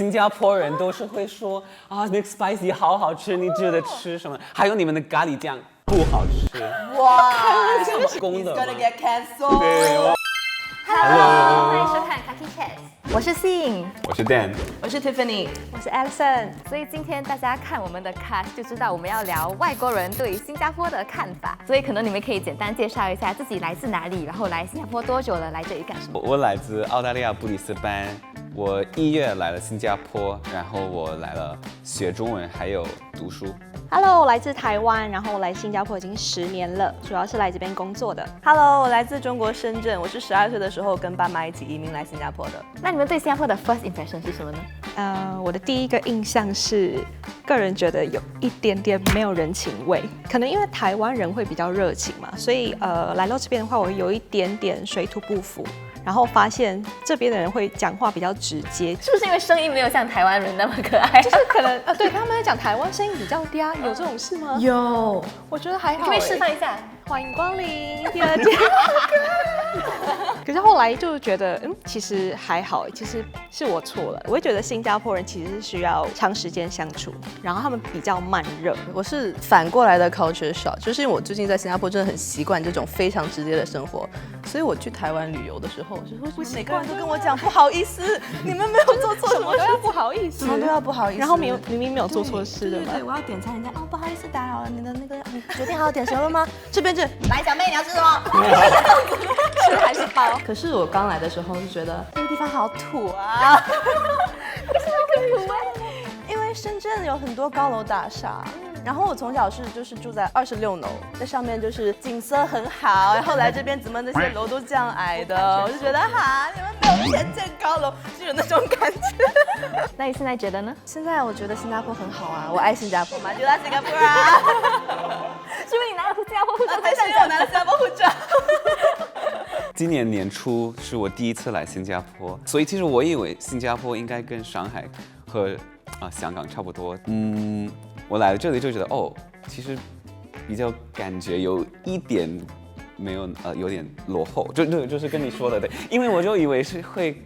新加坡人都是会说啊，那个 spicy 好好吃，你值得吃什么？还有你们的咖喱酱不好吃，哇公的吗 He's gonna get cancelled. 对， Hello，欢迎收看 Kaki Chat，我是 Sing，我是 Dan，我是 Tiffany。我是 Alison。所以今天大家看我们的 cast 就知道我们要聊外国人对新加坡的看法，所以可能你们可以简单介绍一下自己来自哪里，然后来新加坡多久了，来这里干什么？我来自澳大利亚布里斯班，我1月来了新加坡，然后我来了学中文还有读书。Hello，我来自台湾，然后来新加坡已经10年了，主要是来这边工作的。Hello，我来自中国深圳，我是12岁的时候跟爸妈一起移民来新加坡的。那你们对新加坡的 first impression 是什么呢？我的第一个印象是，个人觉得有一点点没有人情味，可能因为台湾人会比较热情嘛，所以来到这边的话，我有一点点水土不服。然后发现这边的人会讲话比较直接，是不是因为声音没有像台湾人那么可爱？就是可能对他们在讲台湾声音比较嗲，有这种事吗？有，我觉得还好。可以示范一下。欢迎光临第二间。可是后来就觉得，其实还好，其实是我错了。我会觉得新加坡人其实是需要长时间相处，然后他们比较慢热。我是反过来的 culture shock，就是因为我最近在新加坡真的很习惯这种非常直接的生活，所以我去台湾旅游的时候，就会每个人都跟我讲不好意思，你们没有做错什么事，都要不好意思，什么都要不好意思，然后明明没有做错事的嘛。对，我要点餐，人家不好意思打扰了，你的那个你决定好点什么了吗？这边来小妹你要吃什么？吃还是包？可是我刚来的时候就觉得这个地方好土啊，为什么很土啊？因为深圳有很多高楼大厦。然后我从小就是住在26楼，在上面就是景色很好，然后来这边怎么那些楼都这样矮的，我就觉得你们没有钱建高楼，就有那种感觉。那你现在觉得呢？现在我觉得新加坡很好啊，我爱新加坡嘛，就来新加坡啊。是因为你拿了新加坡护照，对，是因为我拿了新加坡护照。今年年初是我第一次来新加坡，所以其实我以为新加坡应该跟上海和香港差不多。我来了这里就觉得其实比较感觉有一点没有有点落后，就是跟你说的对，因为我就以为是会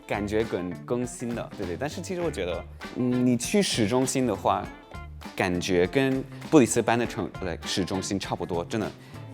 感觉更新的，对，但是其实我觉得，你去市中心的话，感觉跟布里斯班的市中心差不多，真的。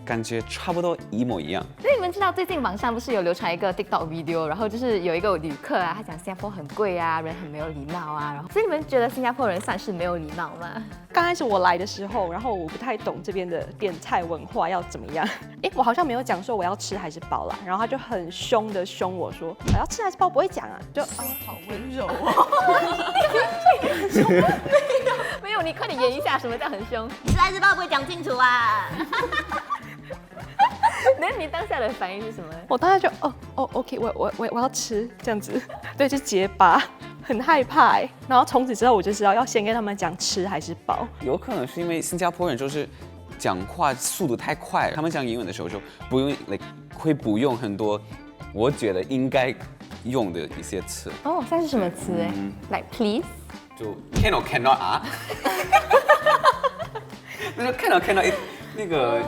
感觉差不多一模一样。所以你们知道最近网上不是有流传一个 TikTok video， 然后就是有一个旅客啊，他讲新加坡很贵啊，人很没有礼貌啊，然后所以你们觉得新加坡人算是没有礼貌吗？刚开始我来的时候，然后我不太懂这边的点菜文化要怎么样。我好像没有讲说我要吃还是包啦，然后他就很凶的凶我说我要吃还是包不会讲啊，就好温柔哦。没有，你快点演一下什么叫很凶？吃还是包不会讲清楚啊？那你当下的反应是什么？我当时就OK，我要吃这样子，对，就结巴，很害怕然后从此之后我就知道要先跟他们讲吃还是包。有可能是因为新加坡人就是讲话速度太快，他们讲英文的时候就不用会不用很多我觉得应该用的一些词。像是什么词？Like please， 就 cannot 啊，那就 cannot。那个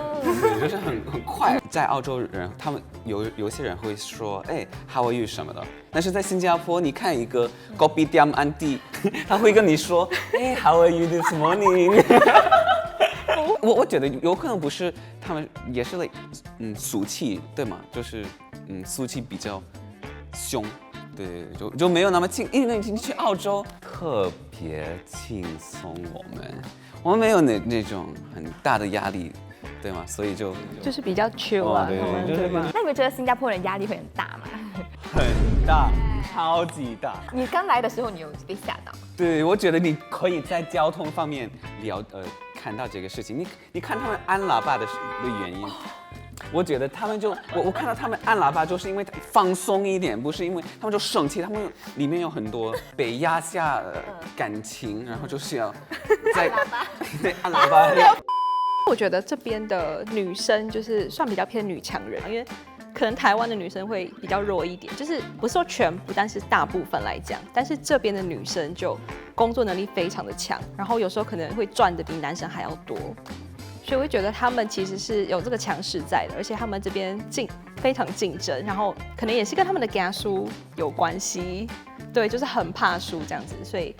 就是很快，在澳洲人他们有些人会说how are you 什么的，但是在新加坡你看一个 kopitiam auntie， 他会跟你说how are you this morning。我觉得有可能不是他们也是俗气对吗？就是俗气比较凶，对，就没有那么轻，因为你去澳洲特别轻松，我们没有那种很大的压力，对吗？所以就是比较 chill 啊，对吗？那你们觉得新加坡人压力会很大吗？很大，超级大。你刚来的时候，你有被吓到？对，我觉得你可以在交通方面看到这个事情。你看他们按喇叭的原因。我觉得他们我看到他们按喇叭，就是因为放松一点，不是因为他们就生气，他们里面有很多被压下感情，然后就是要在对按喇叭。我觉得这边的女生就是算比较偏女强人，因为可能台湾的女生会比较弱一点，就是不是说全部，但是大部分来讲，但是这边的女生就工作能力非常的强，然后有时候可能会赚的比男生还要多。所以我会觉得他们其实是有这个强势在的，而且他们这边非常竞争，然后可能也是跟他们的家书有关系。对，就是很怕输这样子，所以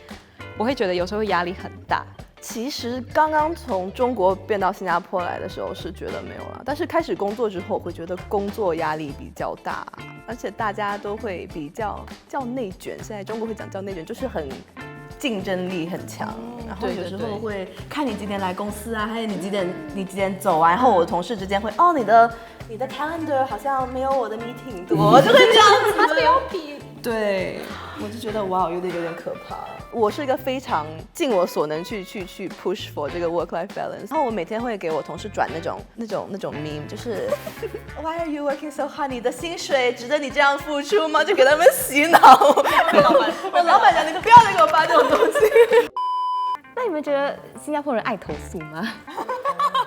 我会觉得有时候压力很大。其实刚刚从中国变到新加坡来的时候是觉得没有了，但是开始工作之后会觉得工作压力比较大，而且大家都会比较叫内卷，现在中国会讲叫内卷，就是很竞争力很强，然后有时候会看你几点来公司啊，还有你几点走啊，然后我的同事之间会你的 calendar 好像没有我的 meeting 多，就会这样子，它是有比。对，我就觉得哇，有点可怕。我是一个非常尽我所能去 push for 这个 work-life balance。然后我每天会给我同事转那种 meme， 就是 Why are you working so hard？ 你的薪水值得你这样付出吗？就给他们洗脑。我老板讲你不要再给我发这种东西。那你们觉得新加坡人爱投诉吗？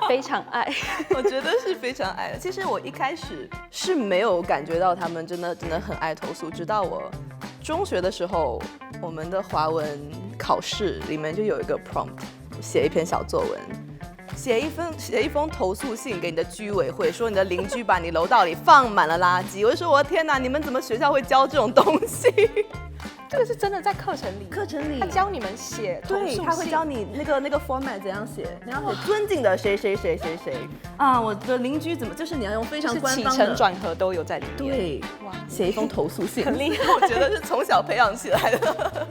非常爱，我觉得是非常爱的。其实我一开始是没有感觉到他们真的很爱投诉，直到我中学的时候，我们的华文考试里面就有一个 prompt， 写一篇小作文，写一封投诉信给你的居委会，说你的邻居把你楼道里放满了垃圾。我就说我的天哪，你们怎么学校会教这种东西？这个是真的在课程里，他教你们写投诉信，对，他会教你那个 format 怎样写，你要写尊敬的谁啊，我的邻居怎么，就是你要用非常官方的，起承转合都有在里面。对，哇，写一封投诉信，很厉害，我觉得是从小培养起来的。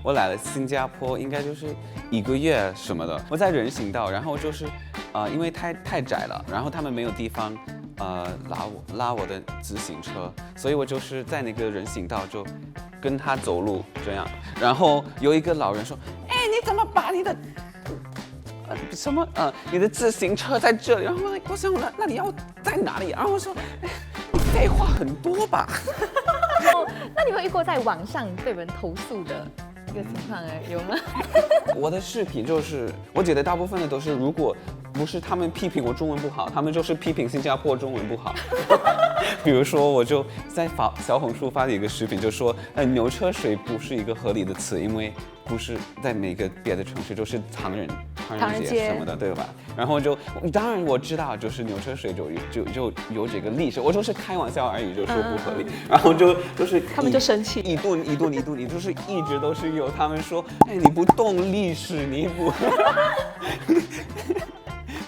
我来了新加坡应该就是1个月什么的，我在人行道，然后就是因为太窄了，然后他们没有地方拉我的自行车，所以我就是在那个人行道就跟他走路这样，然后有一个老人说，哎，你怎么把你的你的自行车在这里？然后我想那你要在哪里？然后我说，哎，你废话很多吧？那你们遇过在网上被人投诉的一个情况有吗？我的视频就是，我觉得大部分的都是，如果不是他们批评我中文不好，他们就是批评新加坡中文不好。比如说，我就在小红书发了一个视频，就说，牛车水不是一个合理的词，因为不是在每个别的城市就是唐人街什么的，对吧？然后当然我知道，就是牛车水就有这个历史，我就是开玩笑而已，就说不合理。然后就是他们就生气，一顿，你就是一直都是有他们说，哎，你不懂历史，你不。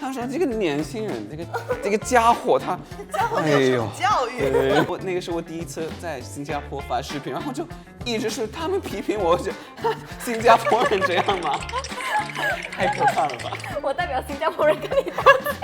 他说这个年轻人，这个家伙他，哎呦，教育。对，那个是我第一次在新加坡发视频，然后就一直是他们批评我，就新加坡人这样吗？太可怕了吧！我代表新加坡人跟你道歉。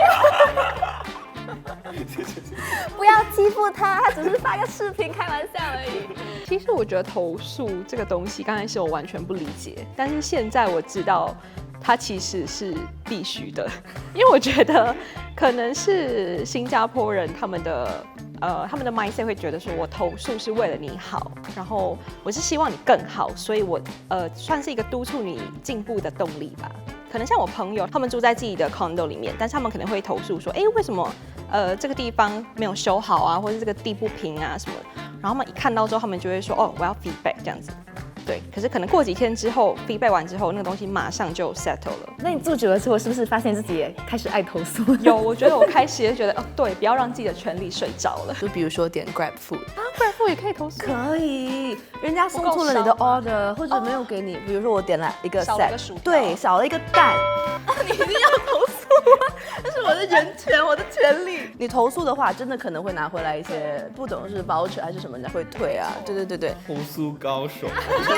不要欺负他，他只是发个视频开玩笑而已。其实我觉得投诉这个东西，刚开始我完全不理解，但是现在我知道它其实是必须的，因为我觉得可能是新加坡人他们的 mindset 会觉得说，我投诉是为了你好，然后我是希望你更好，所以我算是一个督促你进步的动力吧。可能像我朋友，他们住在自己的 condo 里面，但是他们可能会投诉说，哎，为什么这个地方没有修好啊，或者这个地不平啊什么的，然后他们一看到之后，他们就会说，哦，我要 feedback 这样子。对，可是可能过几天之后 feedback 完之后，那个东西马上就 settle 了。那你住久了之后，是不是发现自己也开始爱投诉？有，我觉得我开始也觉得，哦，对，不要让自己的权利睡着了。就比如说点 Grab Food， Grab Food 也可以投诉。可以，人家送错了你的 order， 或者没有给你，比如说我点了一个 set， 少了个薯条，对，少了一个蛋，你一定要投诉啊！这是我的人权，我的权利。你投诉的话，真的可能会拿回来一些，不懂是 voucher 还是什么，人家会退啊。对。投诉高手。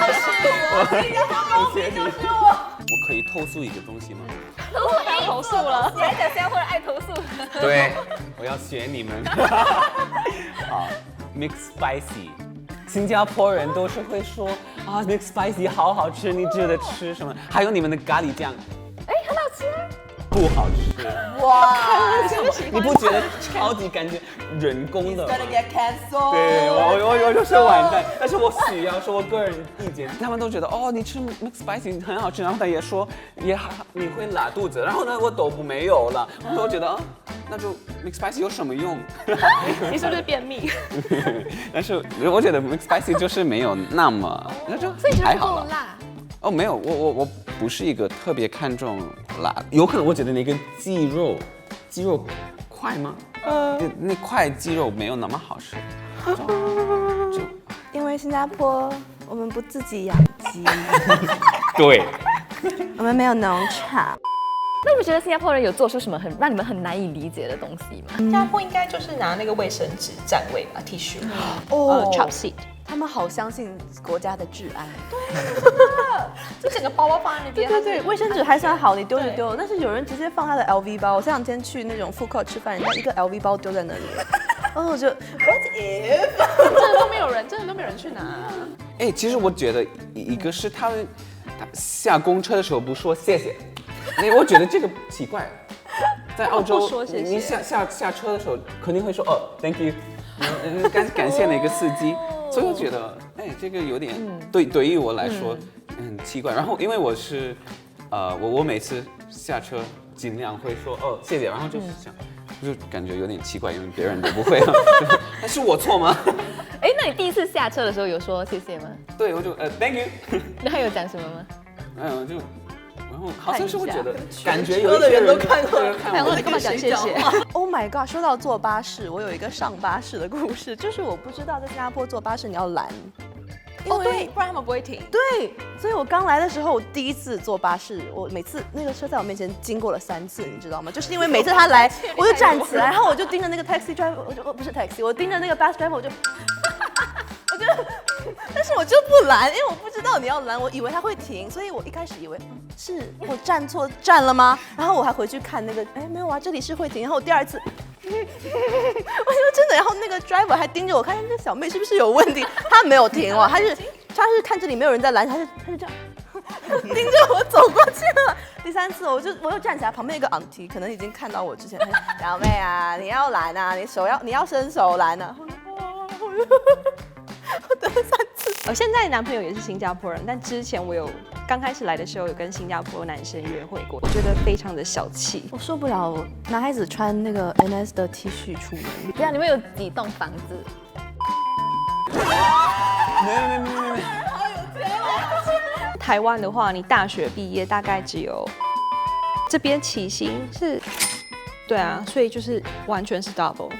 我可以投诉一个东西吗？投诉了，你还讲新加坡人爱投诉？对，我要学你们。好 ，mix spicy， 新加坡人都是会说啊 ，mix spicy 好好吃，你值得吃什么？还有你们的咖喱酱，哎，很好吃啊。不好吃。哇，你不觉得超级感觉人工的吗？ gonna get cancelled。对，我就是完蛋，但是我需要说我个人意见，他们都觉得哦，你吃 mix spicy 很好吃，然后他也说你会拉肚子，然后呢我都没有了，我觉得啊，那就 mix spicy 有什么用？你是不是便秘？但是我觉得 mix spicy 就是没有那么，那就还好了。哦，没有，我不是一个特别看重辣，有可能我觉得那个鸡肉块吗？那块鸡肉没有那么好吃。因为新加坡我们不自己养鸡，对，我们没有农场。那你们觉得新加坡人有做出什么让你们很难以理解的东西吗？新加坡应该就是拿那个卫生纸占位吧，T 恤，chop seat，他们好相信国家的治安。就整个包包放在那边，对，卫生纸还算好，你丢就丢。但是有人直接放他的 LV 包，我这两天去那种food court吃饭，人家一个 LV 包丢在那里，然后我就 What if？ 真的都没有人去拿。哎，其实我觉得一个是他们下公车的时候不说谢谢，哎，我觉得这个奇怪。在澳洲，不说谢谢你下车的时候肯定会说哦 ，Thank you，感谢那个司机。所以我觉得，哎，这个有点对于我来说很奇怪。然后因为我是，我每次下车尽量会说哦谢谢，然后就是想，就感觉有点奇怪，因为别人都不会。那是我错吗？哎，那你第一次下车的时候有说谢谢吗？对，我就Thank you。然后有讲什么吗？然后好像是会觉得，感觉有一些人都看过，然后你干嘛讲谢谢？ Oh my god！ 说到坐巴士，我有一个上巴士的故事，就是我不知道在新加坡坐巴士你要拦，因为对，不然他们不会停。对，所以我刚来的时候，我第一次坐巴士，我每次那个车在我面前经过了3次，你知道吗？就是因为每次他来，我就站起来，然后我就盯着那个 taxi driver，不是 taxi， 我盯着那个 bus driver，我就，但是我就不拦，因为我不知道你要拦，我以为他会停，所以我一开始以为是我站错站了吗？然后我还回去看那个，哎，没有啊，这里是会停。然后我第2次。我就真的，然后那个 driver 还盯着我看，这小妹是不是有问题？他没有停哦，他是看这里没有人在拦，他是这样盯着我走过去了。第3次我又站起来，旁边一个 auntie 可能已经看到我之前，小妹啊，你要拦啊，你要伸手拦啊。我等了3次。我现在男朋友也是新加坡人，但之前我刚开始来的时候有跟新加坡男生约会过，我觉得非常的小气。我受不了男孩子穿那个 NS 的 T 恤出门。对啊，你们有几栋房子？没。台湾的话，你大学毕业大概只有这边起薪是，对啊，所以就是完全是 double。